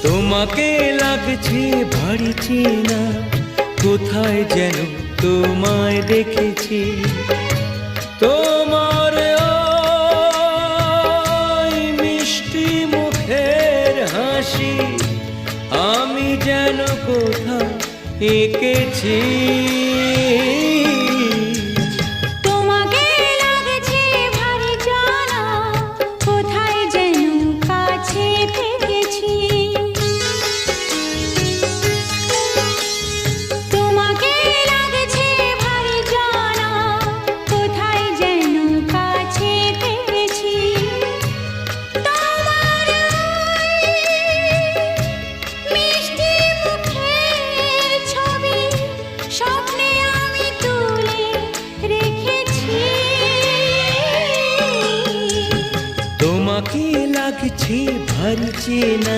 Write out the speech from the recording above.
তোমাকে লাগছে ভারী চেনা, কোথায় যেন তোমায় দেখেছি। তোমার ওই মিষ্টি মুখের হাসি আমি যেন কোথাও এঁকেছি। তোমাকে লাগছে ভারী জানা, কোথায় যেন কাছে থেকেছি। তোমাকে লাগছে ভারী জানা, কোথায় যেন কাছে থেকেছি। তোমার মিষ্টি মুখের ছবি স্বপ্নে আমি তুলে রেখেছি। তোমাকে লাগছে ভারী চেনা,